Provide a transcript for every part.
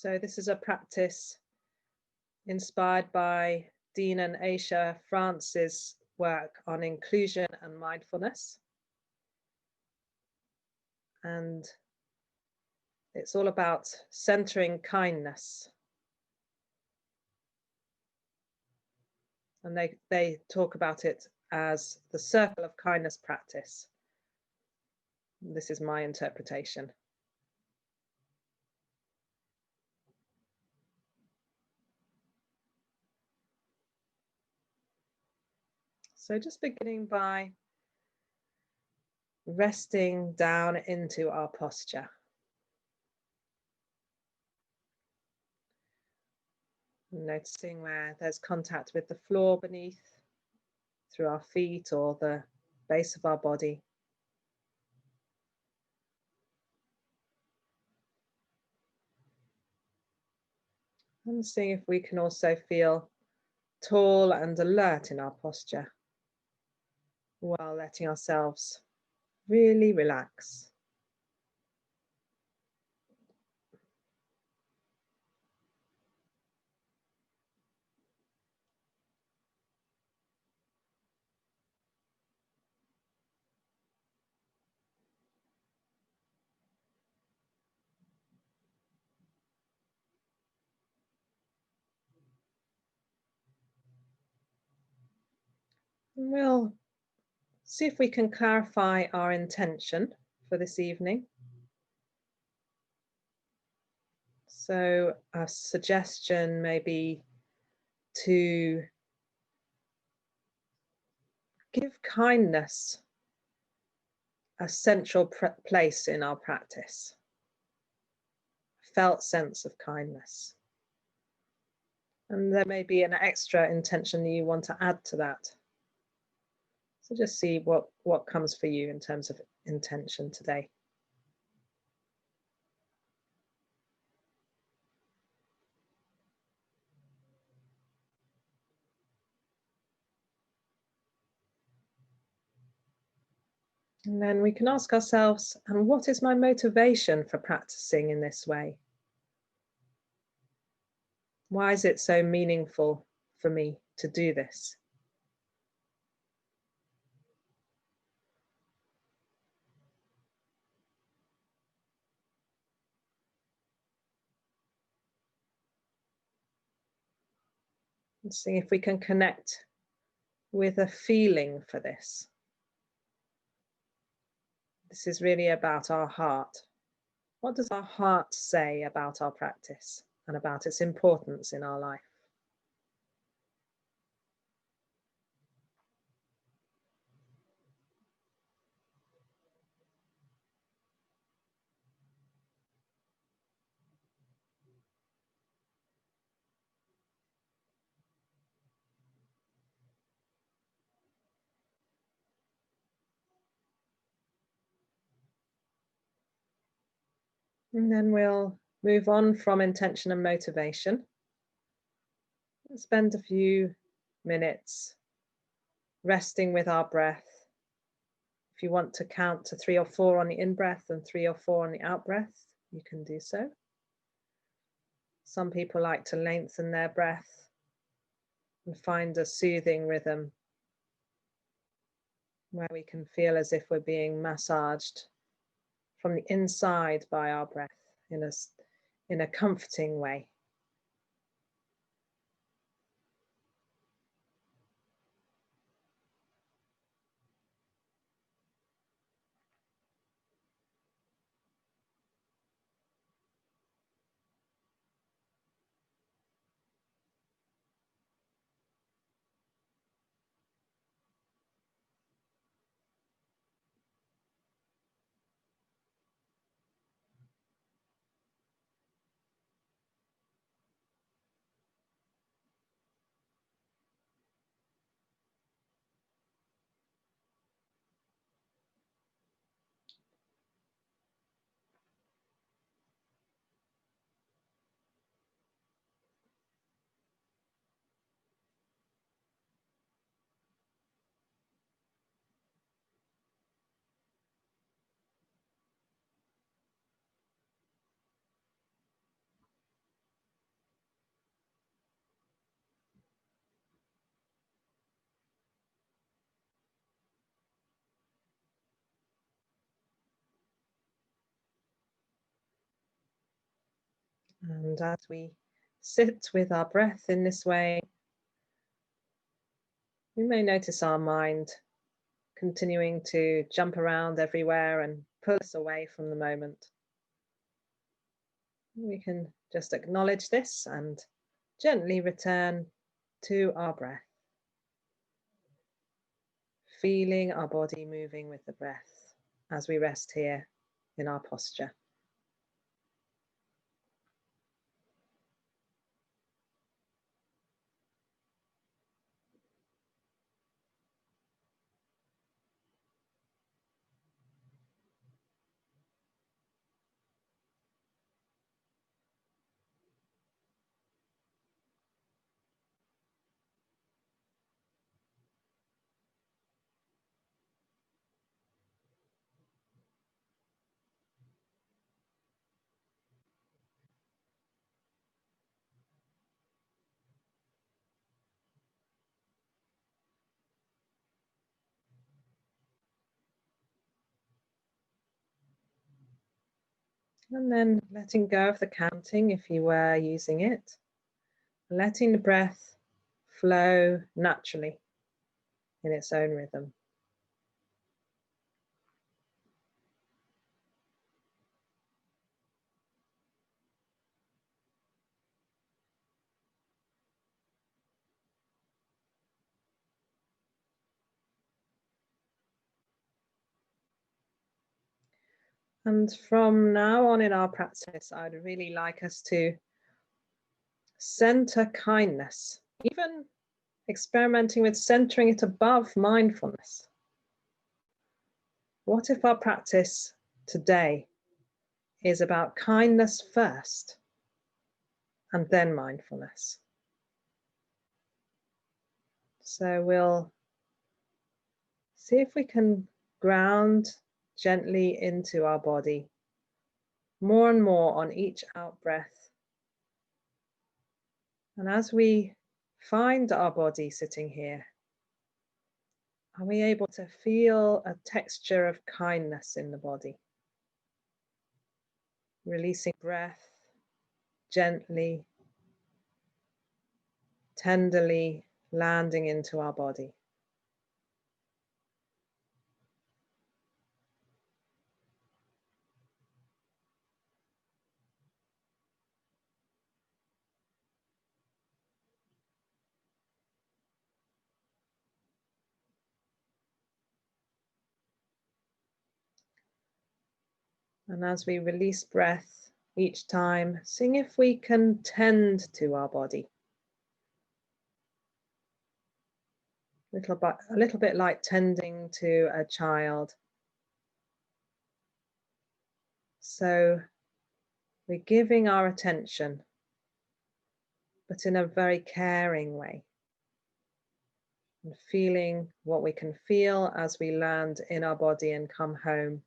So this is a practice inspired by Dean and Aisha France's work on inclusion and mindfulness. And it's all about centering kindness. And they talk about it as the circle of kindness practice. This is my interpretation. So just beginning by resting down into our posture. Noticing where there's contact with the floor beneath, through our feet or the base of our body. And seeing if we can also feel tall and alert in our posture while letting ourselves really relax. And we'll see if we can clarify our intention for this evening. So a suggestion may be to give kindness a central place in our practice, a felt sense of kindness. And there may be an extra intention that you want to add to that. So just see what comes for you in terms of intention today. And then we can ask ourselves, and what is my motivation for practicing in this way? Why is it so meaningful for me to do this? And see if we can connect with a feeling for this. This is really about our heart. What does our heart say about our practice and about its importance in our life? And then we'll move on from intention and motivation. And spend a few minutes resting with our breath. If you want to count to 3 or 4 on the in-breath and 3 or 4 on the out-breath, you can do so. Some people like to lengthen their breath and find a soothing rhythm where we can feel as if we're being massaged from the inside by our breath in a comforting way. And as we sit with our breath in this way, we may notice our mind continuing to jump around everywhere and pull us away from the moment. We can just acknowledge this and gently return to our breath, feeling our body moving with the breath as we rest here in our posture. And then letting go of the counting if you were using it, letting the breath flow naturally in its own rhythm. And from now on in our practice, I'd really like us to center kindness, even experimenting with centering it above mindfulness. What if our practice today is about kindness first and then mindfulness? So we'll see if we can ground gently into our body more and more on each out breath. And as we find our body sitting here, are we able to feel a texture of kindness in the body? Releasing breath gently, tenderly landing into our body. And as we release breath each time, seeing if we can tend to our body. A little bit like tending to a child. So we're giving our attention, but in a very caring way, and feeling what we can feel as we land in our body and come home.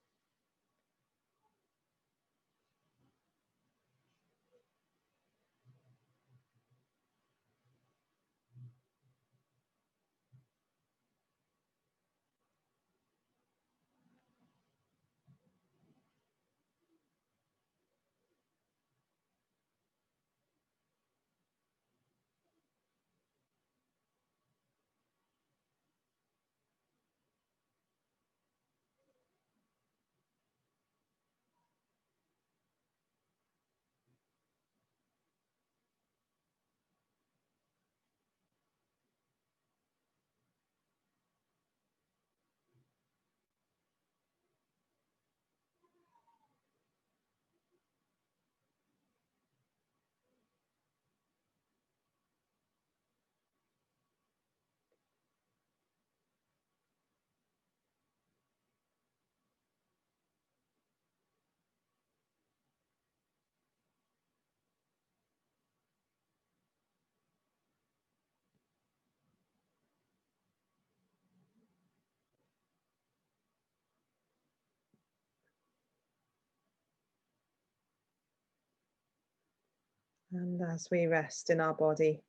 And as we rest in our body,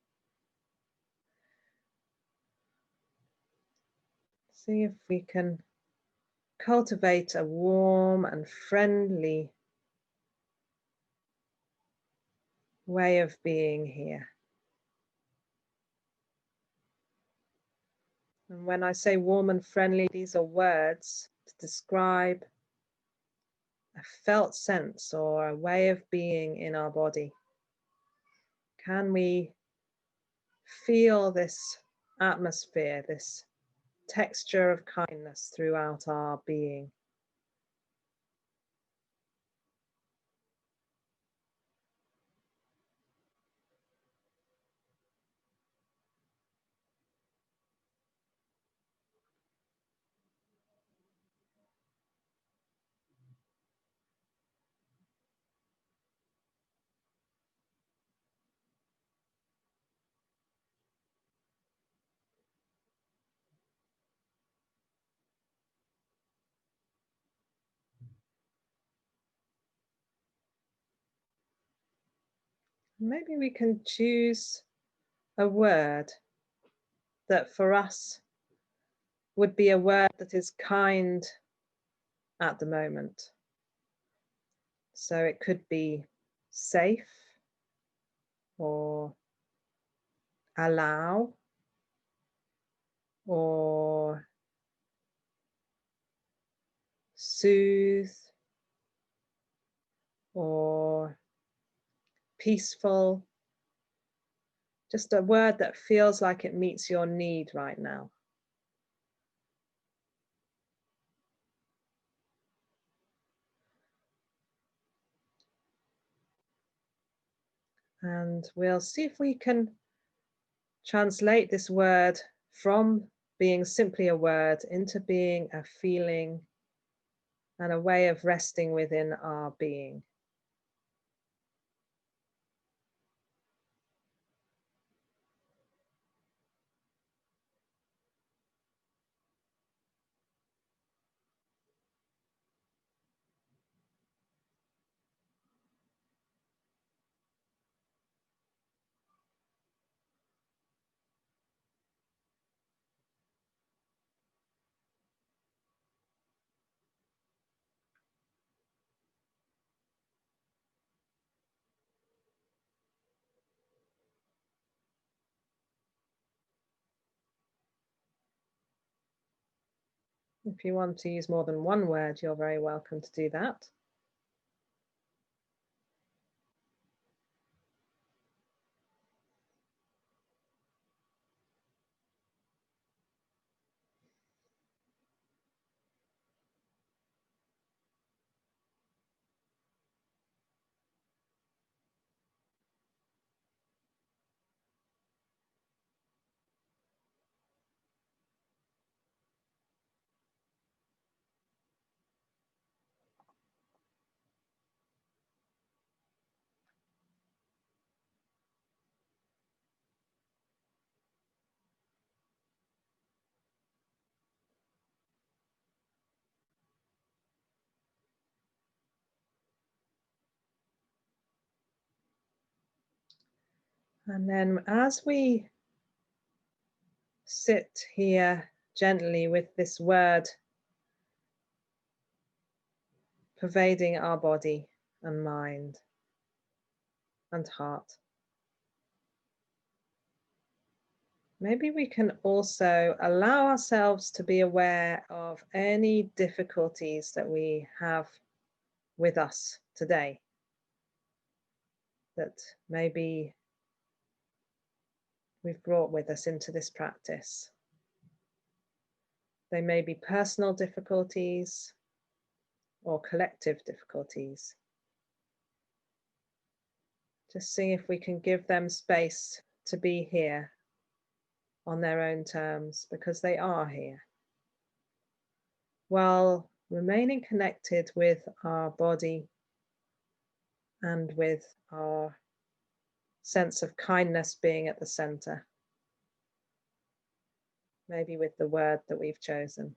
see if we can cultivate a warm and friendly way of being here. And when I say warm and friendly, these are words to describe a felt sense or a way of being in our body. Can we feel this atmosphere, this texture of kindness throughout our being? Maybe we can choose a word that for us would be a word that is kind at the moment. So it could be safe or allow or soothe or peaceful. Just a word that feels like it meets your need right now. And we'll see if we can translate this word from being simply a word into being a feeling and a way of resting within our being. If you want to use more than one word, you're very welcome to do that. And then as we sit here gently with this word pervading our body and mind and heart, maybe we can also allow ourselves to be aware of any difficulties that we have with us today, that maybe we've brought with us into this practice. They may be personal difficulties or collective difficulties. Just see if we can give them space to be here on their own terms, because they are here, while remaining connected with our body and with our sense of kindness being at the center, maybe with the word that we've chosen.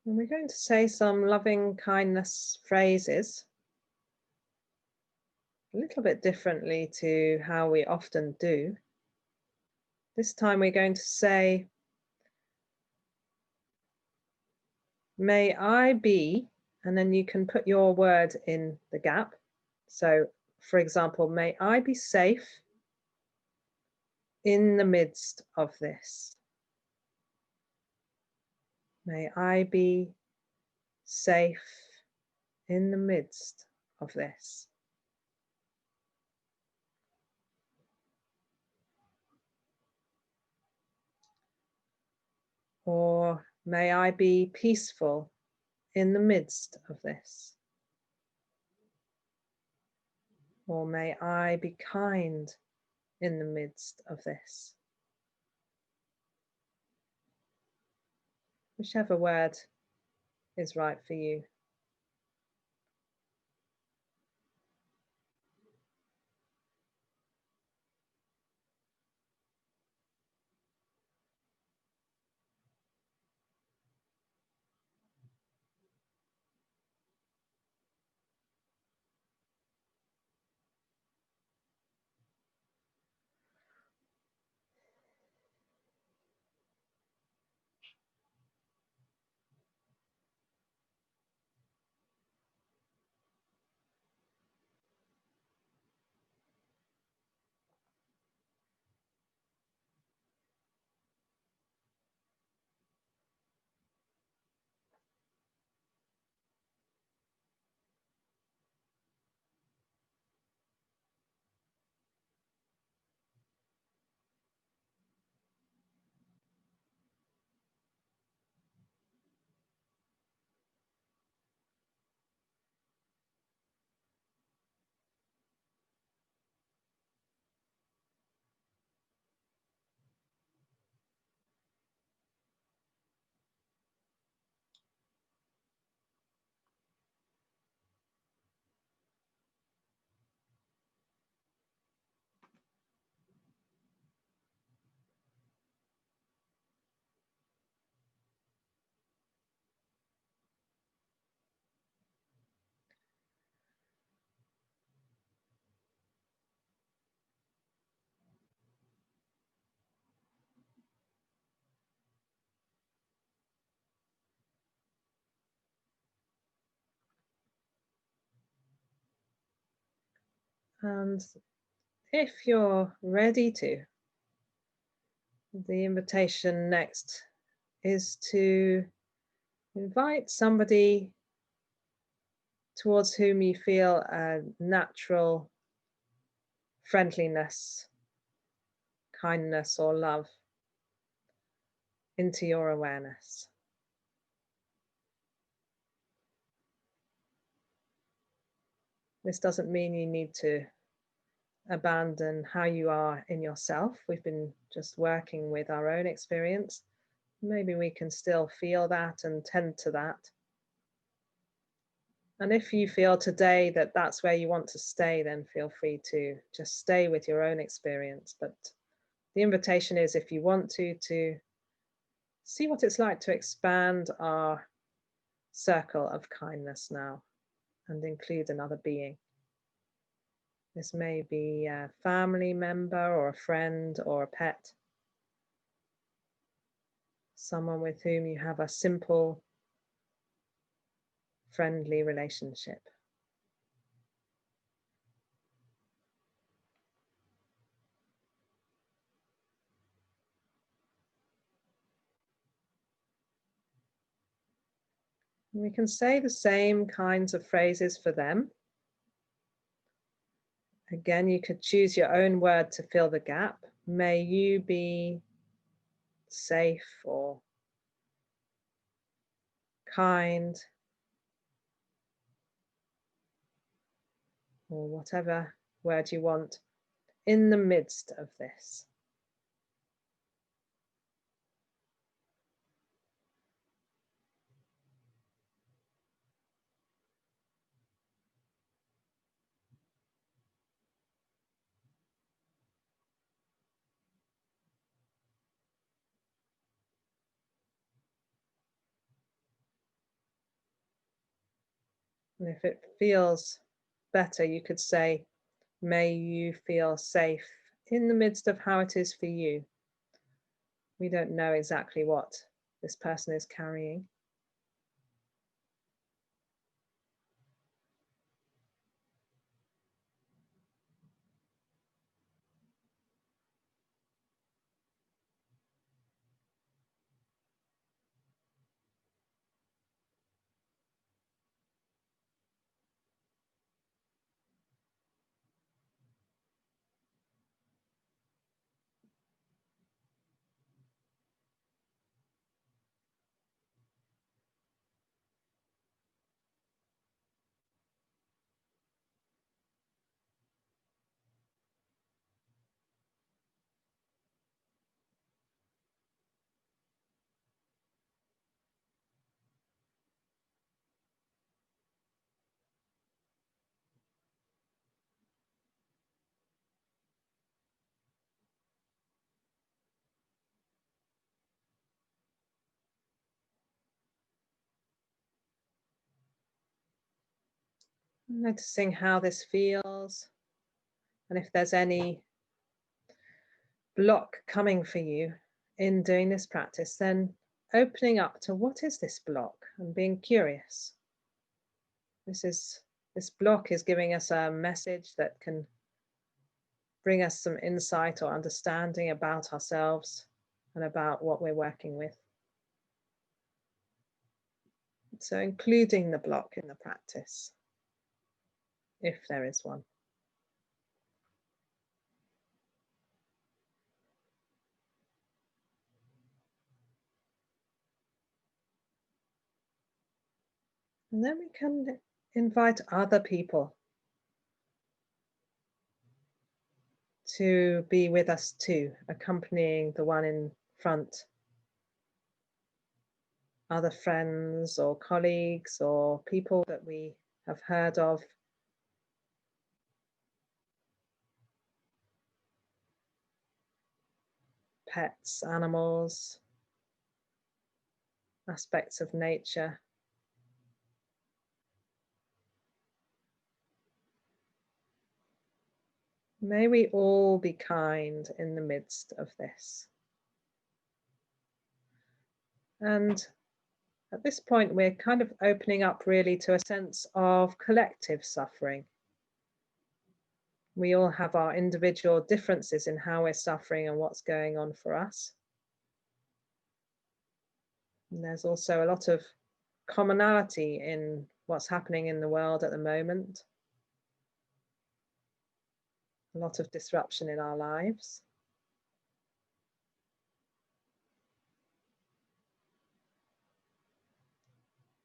And we're going to say some loving kindness phrases a little bit differently to how we often do. This time we're going to say, may I be, and then you can put your word in the gap. So, for example, may I be safe in the midst of this. May I be safe in the midst of this. Or may I be peaceful in the midst of this. Or may I be kind in the midst of this. Whichever word is right for you. And if you're ready to, the invitation next is to invite somebody towards whom you feel a natural friendliness, kindness, or love into your awareness. This doesn't mean you need to abandon how you are in yourself. We've been just working with our own experience. Maybe we can still feel that and tend to that. And if you feel today that that's where you want to stay, then feel free to just stay with your own experience. But the invitation is, if you want to see what it's like to expand our circle of kindness now and include another being. This may be a family member or a friend or a pet, someone with whom you have a simple, friendly relationship. We can say the same kinds of phrases for them. Again, you could choose your own word to fill the gap. May you be safe or kind, or whatever word you want in the midst of this. And if it feels better, you could say, may you feel safe in the midst of how it is for you. We don't know exactly what this person is carrying. Noticing how this feels, and if there's any block coming for you in doing this practice, then opening up to what is this block and being curious. This block is giving us a message that can bring us some insight or understanding about ourselves and about what we're working with. So including the block in the practice, if there is one. And then we can invite other people to be with us too, accompanying the one in front. Other friends or colleagues or people that we have heard of. Pets, animals, aspects of nature. May we all be kind in the midst of this. And at this point, we're kind of opening up really to a sense of collective suffering. We all have our individual differences in how we're suffering and what's going on for us. And there's also a lot of commonality in what's happening in the world at the moment. A lot of disruption in our lives.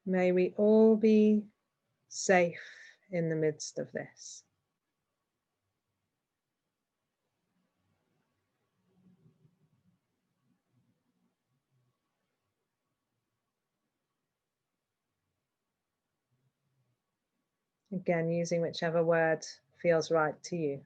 May we all be safe in the midst of this. Again, using whichever word feels right to you.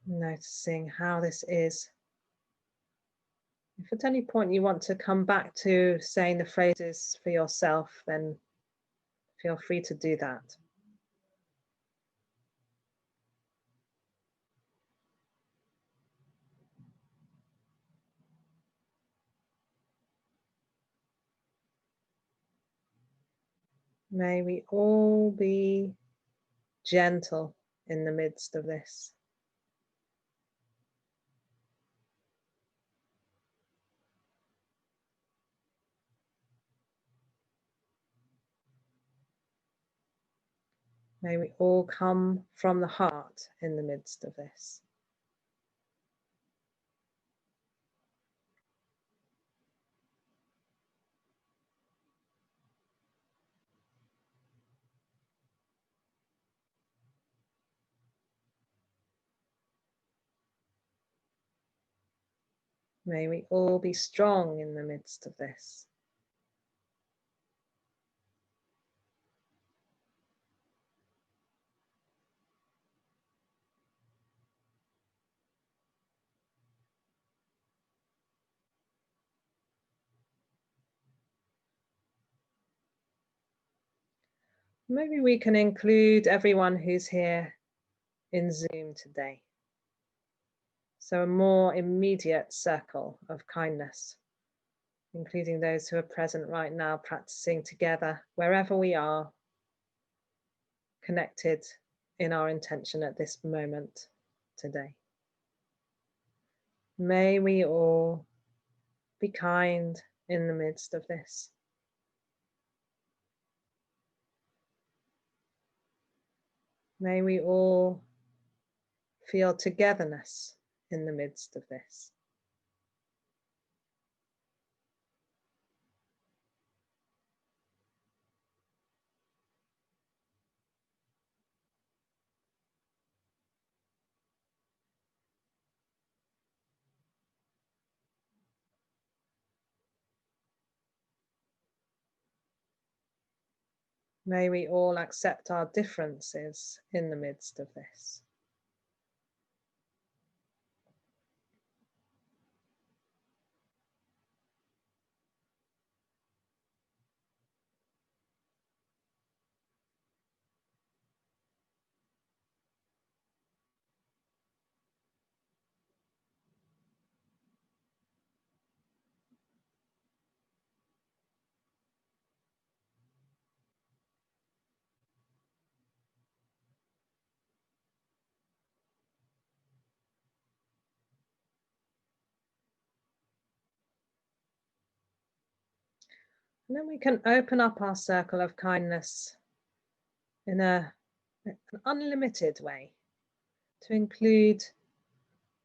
Noticing how this is. If at any point you want to come back to saying the phrases for yourself, then feel free to do that. May we all be gentle in the midst of this. May we all come from the heart in the midst of this. May we all be strong in the midst of this. Maybe we can include everyone who's here in Zoom today. So a more immediate circle of kindness, including those who are present right now, practicing together wherever we are, connected in our intention at this moment today. May we all be kind in the midst of this. May we all feel togetherness in the midst of this. May we all accept our differences in the midst of this. And then we can open up our circle of kindness in an unlimited way to include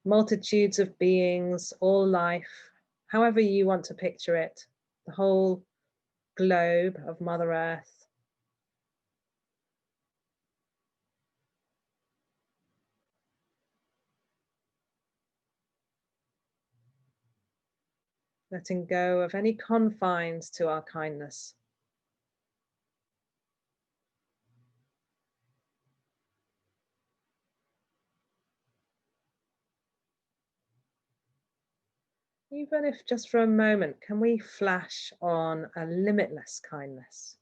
multitudes of beings, all life, however you want to picture it, the whole globe of Mother Earth. Letting go of any confines to our kindness. Even if just for a moment, can we flash on a limitless kindness?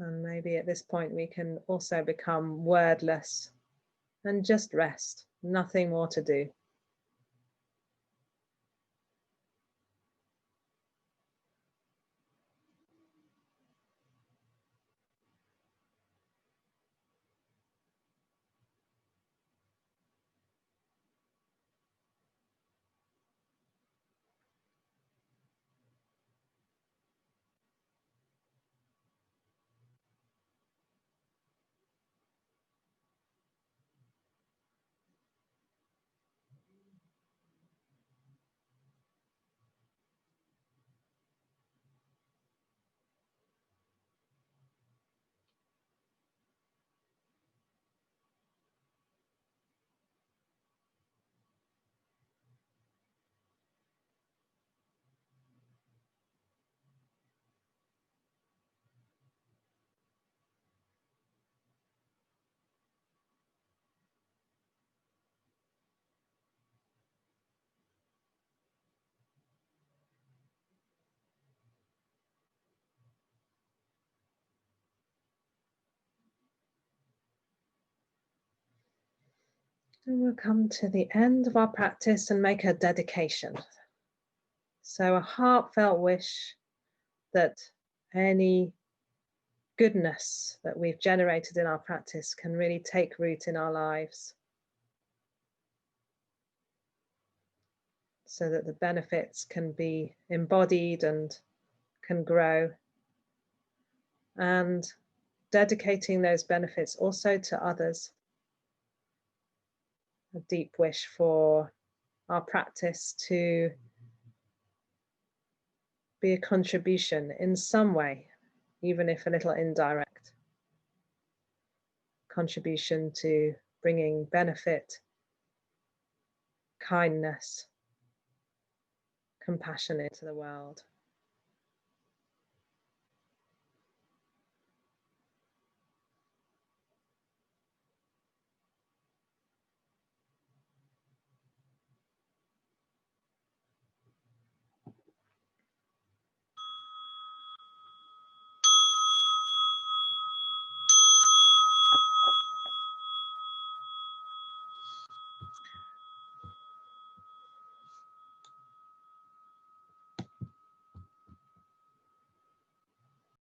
And maybe at this point we can also become wordless and just rest, nothing more to do. And we'll come to the end of our practice and make a dedication. So a heartfelt wish that any goodness that we've generated in our practice can really take root in our lives, so that the benefits can be embodied and can grow. And dedicating those benefits also to others, a deep wish for our practice to be a contribution in some way, even if a little indirect. Contribution to bringing benefit, kindness, compassion into the world.